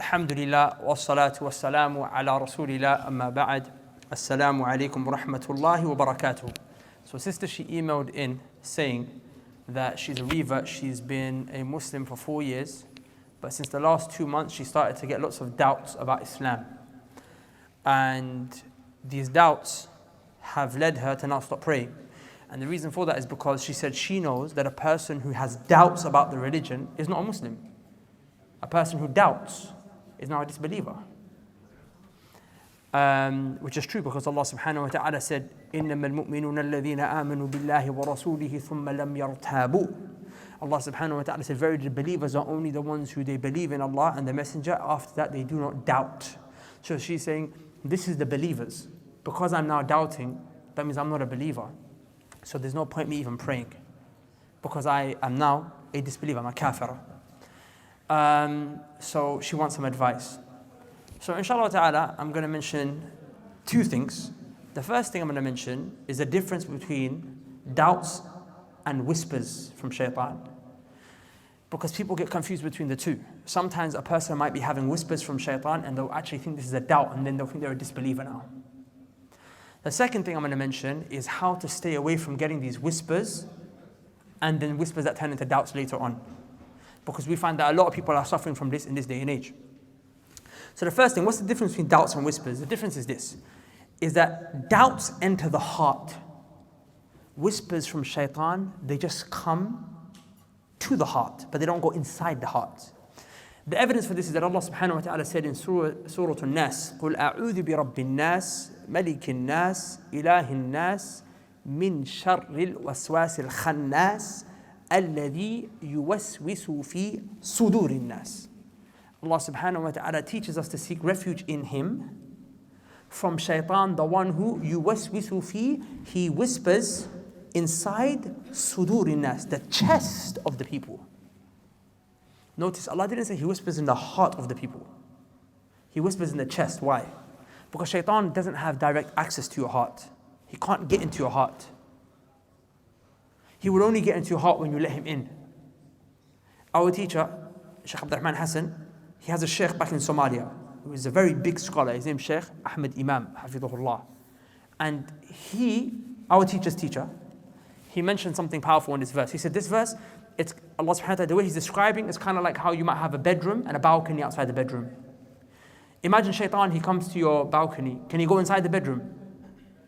Alhamdulillah, wassalatu wassalamu ala rasulillah, amma ba'd. Assalamu alaikum wa rahmatullahi wa barakatuh. So sister, she emailed in saying that she's a revert, she's been a Muslim for 4 years, but since the last 2 months she started to get lots of doubts about Islam. And these doubts have led her to not stop praying. And the reason for that is because she said she knows that a person who has doubts about the religion is not a Muslim. A person who doubts is not a disbeliever. Which is true because Allah subhanahu wa ta'ala said, إِنَّمَا الْمُؤْمِنُونَ الَّذِينَ آمَنُوا بِاللَّهِ وَرَسُولِهِ ثُمَّ لَمْ يَرْتَابُوا. Allah subhanahu wa ta'ala said, very the believers are only the ones who they believe in Allah and the Messenger. After that, they do not doubt. So she's saying, this is the believers. Because I'm now doubting, that means I'm not a believer. So there's no point me even praying. Because I am now a disbeliever, I'm a kafirah. So she wants some advice. So inshallah ta'ala, I'm going to mention 2 things. The first thing I'm going to mention is the difference between doubts and whispers from shaitan. Because people get confused between the two. Sometimes a person might be having whispers from shaitan and they'll actually think this is a doubt and then they'll think they're a disbeliever now. The second thing I'm going to mention is how to stay away from getting these whispers and then whispers that turn into doubts later on. Because we find that a lot of people are suffering from this in this day and age. So the first thing, what's the difference between doubts and whispers? The difference is this, is that doubts enter the heart. Whispers from shaitan, they just come to the heart, but they don't go inside the heart. The evidence for this is that Allah subhanahu wa ta'ala said in Surah An-Nas, قُلْ أَعُوذُ بِرَبِّ النَّاسِ مَلِكِ النَّاسِ إِلَهِ النَّاسِ مِنْ شَرِّ الْوَسْوَاسِ الْخَنَّاسِ الَّذِي يُوَسْوِسُ فِي صُدُورِ النَّاسِ. Allah subhanahu wa ta'ala teaches us to seek refuge in Him from shaitan, the one who يُوَسْوِسُ فِي, he whispers inside صُدُورِ النَّاسِ, the chest of the people. Notice Allah didn't say He whispers in the heart of the people. He whispers in the chest. Why? Because shaitan doesn't have direct access to your heart. He can't get into your heart. He will only get into your heart when you let him in. Our teacher, Sheikh Abdul Rahman Hassan, he has a sheikh back in Somalia, who is a very big scholar. His name is Sheikh Ahmed Imam, Hafidhullah. And our teacher's teacher, he mentioned something powerful in this verse. He said this verse, it's Allah subhanahu wa ta'ala, the way He's describing, it's kind of like how you might have a bedroom and a balcony outside the bedroom. Imagine shaitan, he comes to your balcony. Can he go inside the bedroom?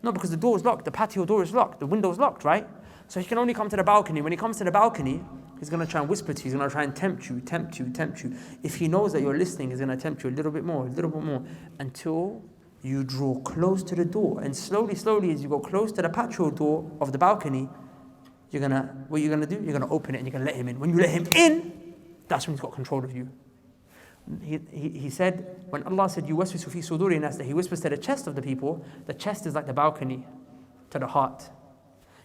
No, because the door is locked, the patio door is locked, the window is locked, right? So he can only come to the balcony. When he comes to the balcony, he's going to try and whisper to you, he's going to try and tempt you. If he knows that you're listening, he's going to tempt you a little bit more, until you draw close to the door. And slowly, as you go close to the patio door of the balcony, what you're going to do? You're going to open it and you're going to let him in. When you let him in, that's when he's got control of you. He said, when Allah said, يُوَسْوِسُ فِي صُدُورِ النَّاسِ, that He whispers to the chest of the people, the chest is like the balcony to the heart.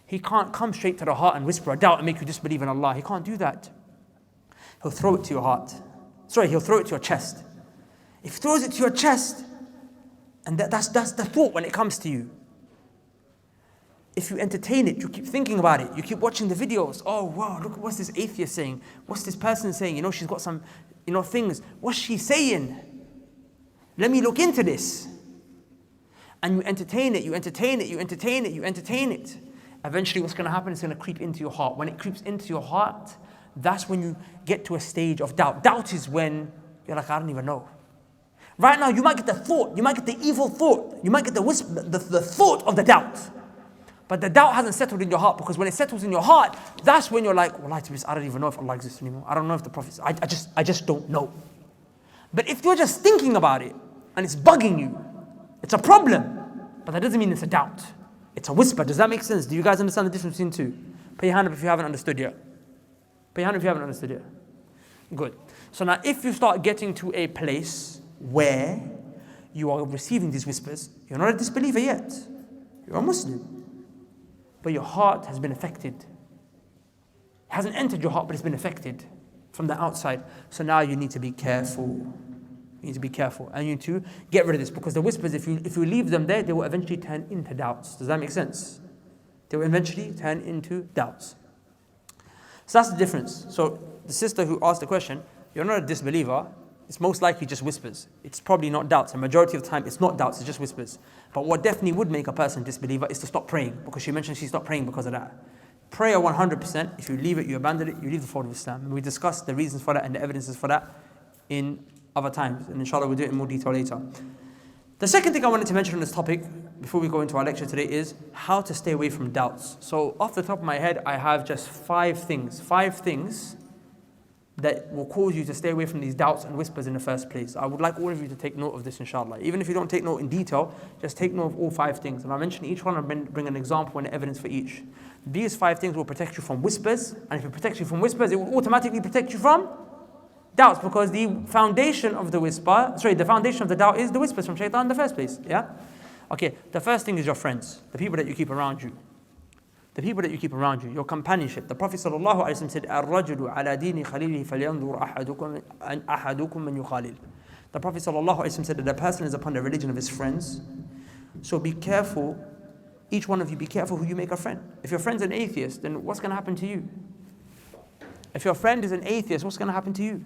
He can't come straight to the heart and whisper a doubt and make you disbelieve in Allah. He can't do that. He'll throw it to your heart. He'll throw it to your chest. If he throws it to your chest, and that's the thought when it comes to you. If you entertain it, you keep thinking about it, you keep watching the videos. Oh wow, look, what's this atheist saying? What's this person saying? She's got some, things. What's she saying? Let me look into this. And you entertain it. Eventually what's going to happen is it's going to creep into your heart. When it creeps into your heart, that's when you get to a stage of doubt. Doubt is when you're like, I don't even know. Right now, you might get the thought, you might get the evil thought, you might get the whisper, the thought of the doubt. But the doubt hasn't settled in your heart, because when it settles in your heart, that's when you're like, well, I don't even know if Allah exists anymore. I don't know if the Prophet, I just don't know. But if you're just thinking about it, and it's bugging you, it's a problem. But that doesn't mean it's a doubt. It's a whisper. Does that make sense? Do you guys understand the difference between two? Put your hand up if you haven't understood yet. Good. So now if you start getting to a place where you are receiving these whispers, you're not a disbeliever yet. You're a Muslim. But your heart has been affected. It hasn't entered your heart, but it's been affected from the outside. So now you need to be careful. You need to be careful, and you need to get rid of this, because the whispers, if you leave them there, they will eventually turn into doubts. Does that make sense? They will eventually turn into doubts. So that's the difference. So the sister who asked the question, you're not a disbeliever It's most likely just whispers. It's probably not doubts. The majority of the time, it's not doubts, it's just whispers. But what definitely would make a person disbeliever is to stop praying, because she mentioned she stopped praying because of that. Prayer 100%, if you leave it, you abandon it, you leave the fold of Islam. And we discussed the reasons for that and the evidences for that in other times. And inshallah, we'll do it in more detail later. The second thing I wanted to mention on this topic, before we go into our lecture today, is how to stay away from doubts. So off the top of my head, I have just 5 things that will cause you to stay away from these doubts and whispers in the first place. I would like all of you to take note of this, inshallah. Even if you don't take note in detail, just take note of all 5 things. And I'll mention each one and bring an example and evidence for each. These 5 things will protect you from whispers, and if it protects you from whispers, it will automatically protect you from doubts, because the foundation of the doubt is the whispers from shaitan in the first place. Yeah? Okay, the first thing is your friends, the people that you keep around you. The people that you keep around you, your companionship. The Prophet ﷺ said, "Ar-rajulu ala dini khalilihi falyanzur ahadukum man yukhalil." The Prophet ﷺ said that the person is upon the religion of his friends. So be careful, each one of you, be careful who you make a friend. If your friend's an atheist, then what's going to happen to you? If your friend is an atheist, what's going to happen to you?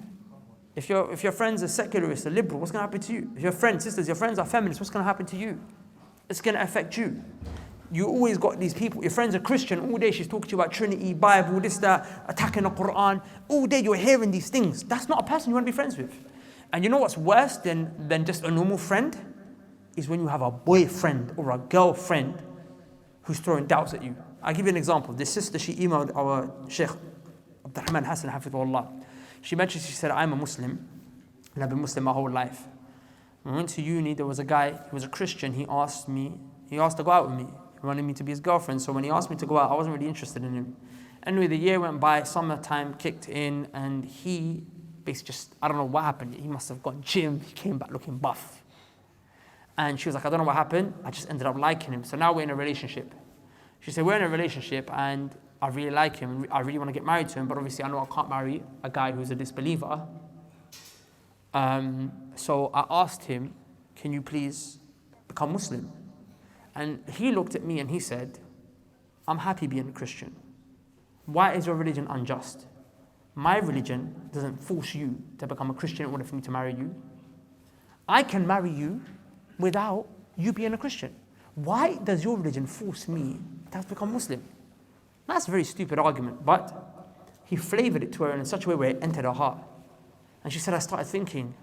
If your friend's a secularist, a liberal, what's going to happen to you? If your friends are feminists, what's going to happen to you? It's going to affect you. You always got these people, your friend's a Christian, all day she's talking to you about Trinity, Bible, this, that, attacking the Quran. All day you're hearing these things. That's not a person you want to be friends with. And you know what's worse than just a normal friend? Is when you have a boyfriend or a girlfriend who's throwing doubts at you. I'll give you an example. This sister, she emailed our Sheikh, Abdurrahman Hassan, Hafidhullah. She said, I'm a Muslim, and I've been Muslim my whole life. When I went to uni, there was a guy, he was a Christian, he asked to go out with me. He wanted me to be his girlfriend, so when he asked me to go out, I wasn't really interested in him. Anyway, the year went by, summertime kicked in, and he basically I don't know what happened. He must have gone gym, he came back looking buff. And she was like, I don't know what happened, I just ended up liking him. So now we're in a relationship. She said, we're in a relationship, and I really like him, I really want to get married to him, but obviously I know I can't marry a guy who's a disbeliever. So I asked him, can you please become Muslim? And he looked at me and he said, I'm happy being a Christian. Why is your religion unjust? My religion doesn't force you to become a Christian in order for me to marry you. I can marry you without you being a Christian. Why does your religion force me to have to become Muslim? That's a very stupid argument, but he flavored it to her in such a way where it entered her heart. And she said, I started thinking,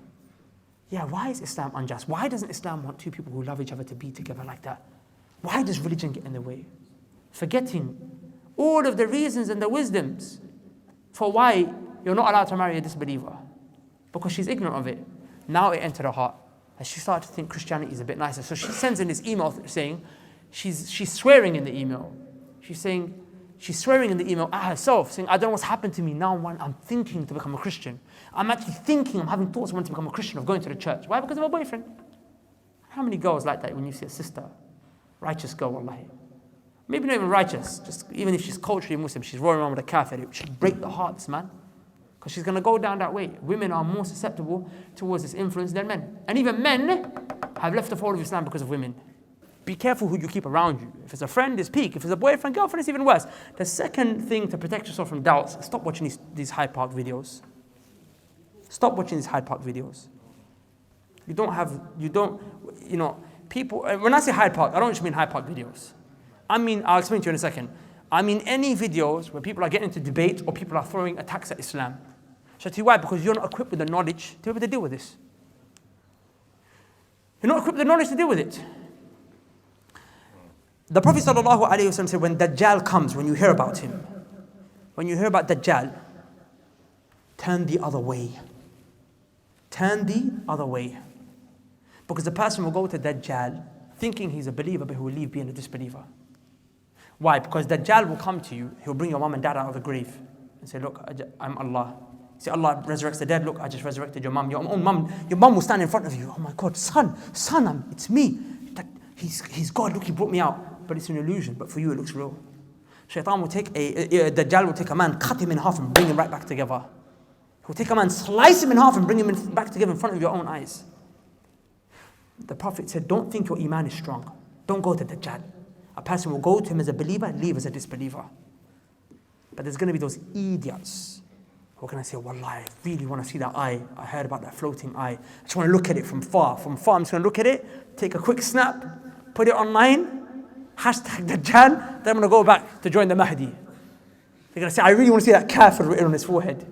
yeah, why is Islam unjust? Why doesn't Islam want 2 people who love each other to be together like that? Why does religion get in the way? Forgetting all of the reasons and the wisdoms for why you're not allowed to marry a disbeliever. Because she's ignorant of it. Now it entered her heart. And she started to think Christianity is a bit nicer. So she sends in this email saying, she's swearing in the email. She's swearing in the email at herself, saying, I don't know what's happened to me. Now I'm thinking to become a Christian. I'm actually thinking, I'm having thoughts of wanting to become a Christian, of going to the church. Why? Because of a boyfriend. How many girls like that when you see a sister? Righteous girl, wallahi. Maybe not even righteous, just even if she's culturally Muslim, she's rolling around with a kafir, it should break the heart, this man. Because she's going to go down that way. Women are more susceptible towards this influence than men. And even men have left the fold of Islam because of women. Be careful who you keep around you. If it's a friend, it's peak. If it's a boyfriend, girlfriend, it's even worse. The second thing to protect yourself from doubts, stop watching these Hyde Park videos. Stop watching these Hyde Park videos. People, when I say Hyde Park, I don't just mean Hyde Park videos. I'll explain to you in a second. I mean any videos where people are getting into debate or people are throwing attacks at Islam. So I tell you why? Because you're not equipped with the knowledge to be able to deal with this. You're not equipped with the knowledge to deal with it. The Prophet ﷺ said, when Dajjal comes, when you hear about him, when you hear about Dajjal, turn the other way. Turn the other way. Because the person will go to Dajjal thinking he's a believer, but he will leave being a disbeliever. Why? Because Dajjal will come to you, he'll bring your mom and dad out of the grave and say, look, I'm Allah. Say, Allah resurrects the dead, look, I just resurrected your mom. Your mom will stand in front of you. Oh my God, son, it's me. He's God, look, he brought me out. But it's an illusion, but for you it looks real. Shaitan will Dajjal will take a man, cut him in half and bring him right back together. He'll take a man, slice him in half and bring him back together in front of your own eyes. The Prophet said, don't think your iman is strong. Don't go to Dajjal. A person will go to him as a believer and leave as a disbeliever. But there's going to be those idiots What can I say? Wallahi, I really want to see that eye. I heard about that floating eye. I just want to look at it from far. From far, I'm just going to look at it, take a quick snap, put it online, hashtag Dajjal, then I'm going to go back to join the Mahdi. They're going to say, I really want to see that kafir written on his forehead.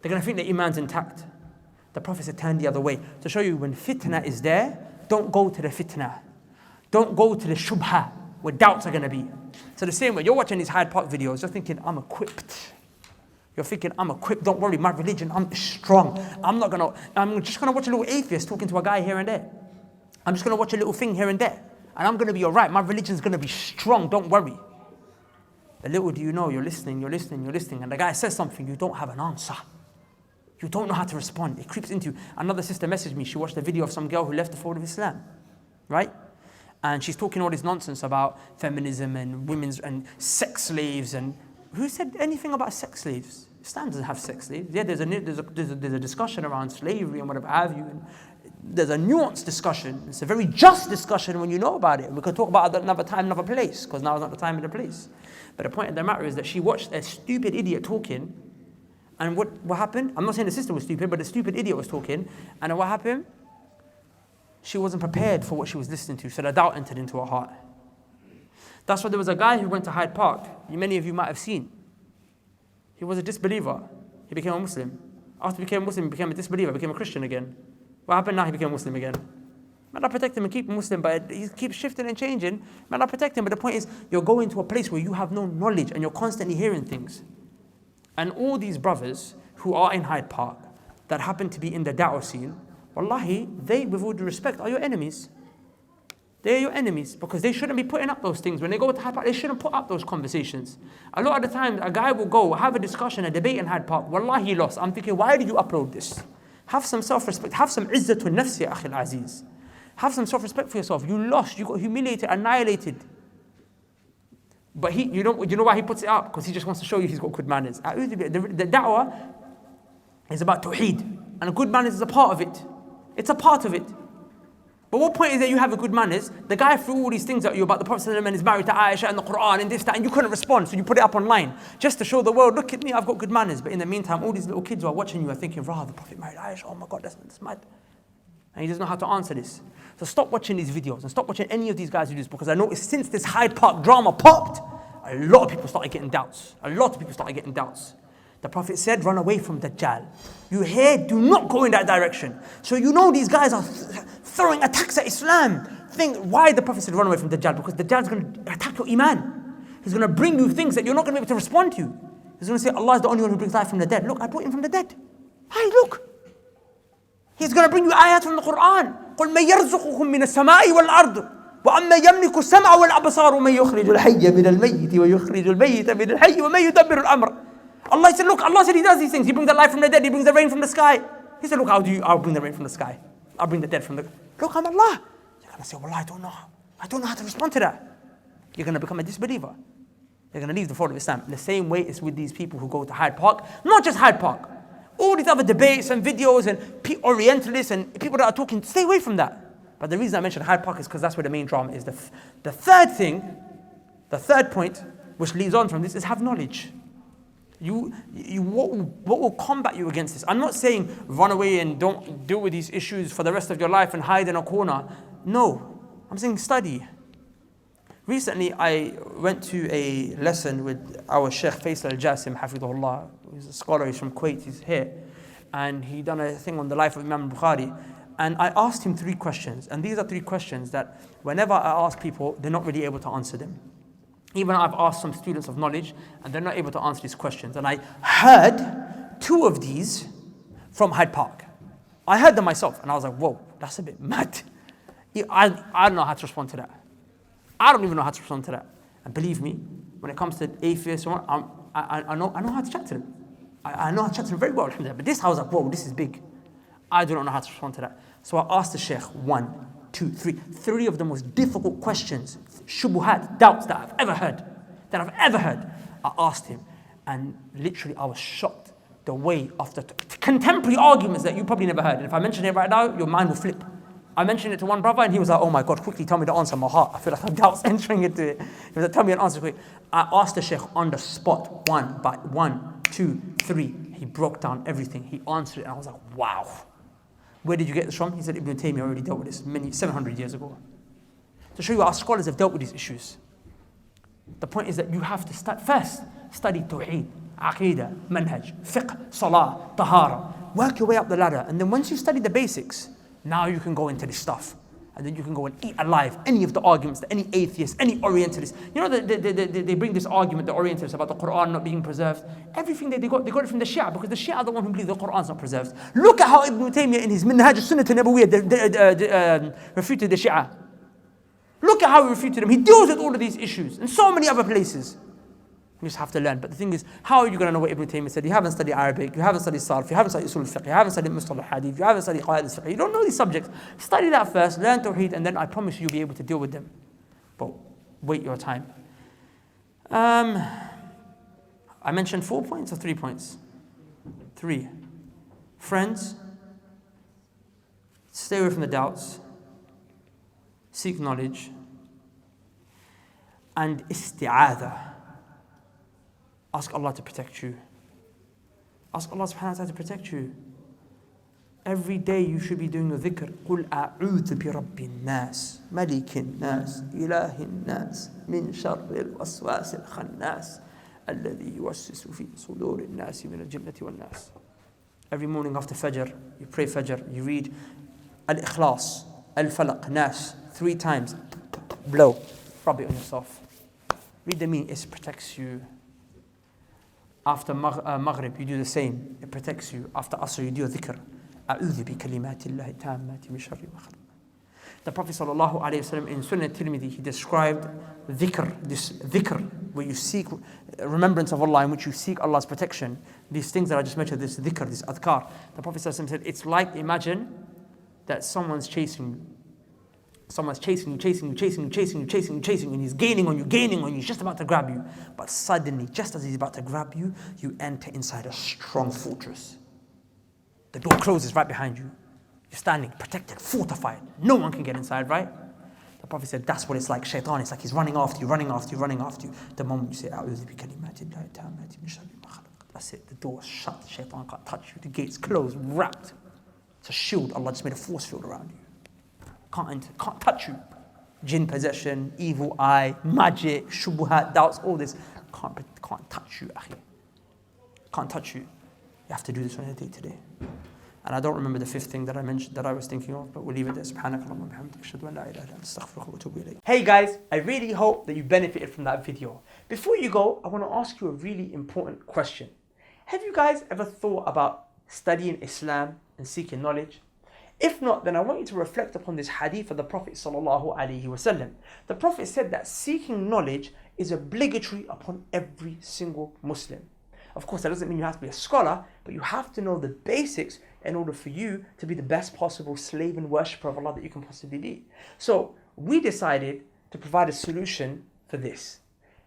They're going to think that iman's intact. The Prophet said, turn the other way. To show you when fitna is there, don't go to the fitna. Don't go to the shubha, where doubts are going to be. So the same way, you're watching these Hyde Park videos, you're thinking, I'm equipped. You're thinking, I'm equipped, don't worry, my religion, I'm strong. I'm just going to watch a little atheist talking to a guy here and there. I'm just going to watch a little thing here and there. And I'm going to be all right. My religion's going to be strong, don't worry. But little do you know, you're listening. And the guy says something, you don't have an answer. You don't know how to respond. It creeps into you. Another sister messaged me, she watched a video of some girl who left the fold of Islam. Right? And she's talking all this nonsense about feminism and women's and sex slaves. And who said anything about sex slaves? Islam doesn't have sex slaves. Yeah, there's a discussion around slavery and whatever have you. And there's a nuanced discussion. It's a very just discussion when you know about it. We could talk about it another time, another place, because now is not the time and the place. But the point of the matter is that she watched a stupid idiot talking. And what happened? I'm not saying the sister was stupid, but the stupid idiot was talking. And then what happened? She wasn't prepared for what she was listening to, so the doubt entered into her heart. That's why there was a guy who went to Hyde Park. Many of you might have seen. He was a disbeliever. He became a Muslim. After he became a Muslim, he became a disbeliever, became a Christian again. What happened now? He became a Muslim again. May Allah protect him and keep him Muslim, but he keeps shifting and changing. May Allah protect him. But the point is, you're going to a place where you have no knowledge and you're constantly hearing things. And all these brothers who are in Hyde Park that happen to be in the da'wah scene, wallahi, they, with all due respect, are your enemies. They are your enemies because they shouldn't be putting up those things. When they go to Hyde Park, they shouldn't put up those conversations. A lot of the time, a guy will go, have a discussion, a debate in Hyde Park. Wallahi, he lost. I'm thinking, why did you upload this? Have some self-respect. Have some izzatun nafsi, ya akhi al-aziz. Have some self-respect for yourself. You lost. You got humiliated, annihilated. But you know why he puts it up? Because he just wants to show you he's got good manners. The da'wah is about tawheed. And good manners is a part of it. It's a part of it. But what point is that you have a good manners? The guy threw all these things at you about the Prophet ﷺ and his married to Aisha and the Quran and this, that, and you couldn't respond. So you put it up online just to show the world, look at me, I've got good manners. But in the meantime, all these little kids who are watching you are thinking, the Prophet married Aisha, oh my God, that's mad. And he doesn't know how to answer this. So stop watching these videos and stop watching any of these guys who do this, because I noticed since this Hyde Park drama popped, a lot of people started getting doubts. The Prophet said, run away from Dajjal. You hear, do not go in that direction. So you know these guys are throwing attacks at Islam. Think why the Prophet said run away from Dajjal? Because Dajjal's going to attack your iman. He's going to bring you things that you're not going to be able to respond to. He's going to say, Allah is the only one who brings life from the dead. Look, I brought him from the dead. Hey, look. He's going to bring you ayat from the Quran. قُلْ مَنْ يَرْزُقُكُم مِّنَ السَّمَاءِ وَالْأَرْضِ وَأَمَّا يَمْلِكُ السَّمْعَ وَالْأَبْصَارُ وَمَنْ يُخْرِجُ الْحَيَّ مِنَ الْمَيِّتِ وَيُخْرِجُ الْمَيِّتَ مِنَ الْحَيِّ وَمَنْ يُدَبِّرُ الْأَمْرَ. Allah said, look, Allah said He does these things. He brings the life from the dead. He brings the rain from the sky. He said, look, I'll bring the rain from the sky. I'll bring the dead from the... Look, I'm Allah. You're going to say, well, I don't know how to respond to that. You're going to become a disbeliever. You're going to leave the fold of Islam. In the same way it's with these people who go to Hyde Park. Not just Hyde Park. All these other debates and videos and Orientalists and people that are talking, stay away from that. But the reason I mentioned Hyde Park is because that's where the main drama is. The third point, which leads on from this, is have knowledge. What will combat you against this? I'm not saying run away and don't deal with these issues for the rest of your life and hide in a corner. No, I'm saying study. Recently, I went to a lesson with our Sheikh Faisal al-Jasim, Hafidhullah. He's a scholar, he's from Kuwait, he's here. And he done a thing on the life of Imam Bukhari. And I asked him 3 questions. And these are 3 questions that whenever I ask people, they're not really able to answer them. Even I've asked some students of knowledge, and they're not able to answer these questions. And I heard 2 of these from Hyde Park. I heard them myself, and I was like, whoa, that's a bit mad. I don't know how to respond to that. I don't even know how to respond to that. And believe me, when it comes to atheists, I know how to chat to them. I know how to chat to them very well. But this, I was like, whoa, this is big. I do not know how to respond to that. So I asked the Sheikh 1, 2, 3 of the most difficult questions, shubuhat, doubts that I've ever heard. I asked him, and literally I was shocked. The way of the contemporary arguments that you probably never heard. And if I mention it right now, your mind will flip. I mentioned it to one brother and he was like, oh my God, quickly tell me the answer. My heart, I feel like doubts entering into it. He was like, tell me an answer quick. I asked the Sheikh on the spot, one by one. 2, 3. He broke down everything. He answered it. And I was like, wow. Where did you get this from? He said, Ibn Taymiyyah already dealt with this 700 years ago. To show you our scholars have dealt with these issues. The point is that you have to study Tawheed, Aqidah, Manhaj, Fiqh, Salah, Tahara. Work your way up the ladder. And then once you study the basics, now you can go into this stuff. And then you can go and eat alive any of the arguments that any atheist, any Orientalist, you know, they bring this argument, the Orientalists, about the Quran not being preserved. Everything they got it from the Shia, because the Shia are the one who believe the Quran is not preserved. Look at how Ibn Taymiyyah in his Minhaj al-Sunnah al-Nabawiyyah refuted the Shia. Look at how he refuted them. He deals with all of these issues in so many other places. You just have to learn. But the thing is, how are you going to know what Ibn Taymiyyah said? You haven't studied Arabic, you haven't studied Sarf, you haven't studied Usul al-Fiqh, you haven't studied Mustalah al-Hadith, you haven't studied Qawaid al-Fiqh. You don't know these subjects. Study that first, learn Tawheed, and then I promise you'll be able to deal with them. But wait your time. I mentioned 4 points or 3 points? 3. Friends, stay away from the doubts, seek knowledge, and isti'adha. Ask Allah to protect you. Ask Allah subhanahu wa ta'ala to protect you. Every day you should be doing the dhikr. قُلْ أَعُوذُ بِرَبِّ النَّاسِ مَلِكِ النَّاسِ إِلَهِ النَّاسِ مِنْ شَرِّ الْوَسْوَاسِ الْخَنَّاسِ الَّذِي يُوَسْوِسُ فِي صُدُورِ النَّاسِ مِنَ الْجِنَّةِ وَالنَّاسِ. Every morning after Fajr, you pray Fajr, you read Al-Ikhlas, Al-Falaq, Nas, 3 times. Blow. Rub it on yourself. Read the meaning. It protects you. After Maghrib, you do the same. It protects you. After Asr, you do a dhikr. أعوذ بكلمات الله التامات من شر ما خلق. The Prophet sallallahu alaihi wasallam in Sunnah Tirmidhi, he described this dhikr, where you seek remembrance of Allah, in which you seek Allah's protection. These things that I just mentioned, this dhikr, this adhkar. The Prophet sallallahu alaihi wasallam said, it's like, imagine that someone's chasing you. Someone's chasing you, and he's gaining on you, he's just about to grab you. But suddenly, just as he's about to grab you, you enter inside a strong fortress. The door closes right behind you. You're standing, protected, fortified. No one can get inside, right? The Prophet said, that's what it's like. Shaitan, it's like he's running after you. The moment you say, أعوذ بكلمات الله التامات من شر ما خلق. That's it, the door's shut. Shaitan can't touch you. The gate's closed, wrapped. It's a shield. Allah just made a force field around you. Can't enter, can't touch you. Jinn possession, evil eye, magic, shubuhat, doubts, all this. Can't touch you, akhi. Can't touch you. You have to do this on a day to day. And I don't remember the 5th thing that I mentioned, that I was thinking of, but we'll leave it there. Subhanakallahumma bihamdika, ashhadu an la ilaha illa anta, astaghfiruka wa atubu ilayk. Hey guys, I really hope that you benefited from that video. Before you go, I want to ask you a really important question. Have you guys ever thought about studying Islam and seeking knowledge? If not, then I want you to reflect upon this hadith of the Prophet sallallahu alaihi wasallam. The Prophet said that seeking knowledge is obligatory upon every single Muslim. Of course, that doesn't mean you have to be a scholar, but you have to know the basics in order for you to be the best possible slave and worshipper of Allah that you can possibly be. So we decided to provide a solution for this.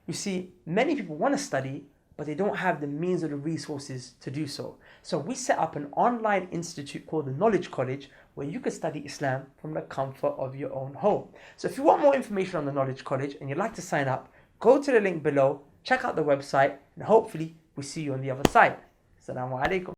You see, many people want to study, but they don't have the means or the resources to do so. So we set up an online institute called the Knowledge College, where you can study Islam from the comfort of your own home. So if you want more information on the Knowledge College and you'd like to sign up, go to the link below, check out the website, and hopefully we'll see you on the other side. Assalamu alaikum.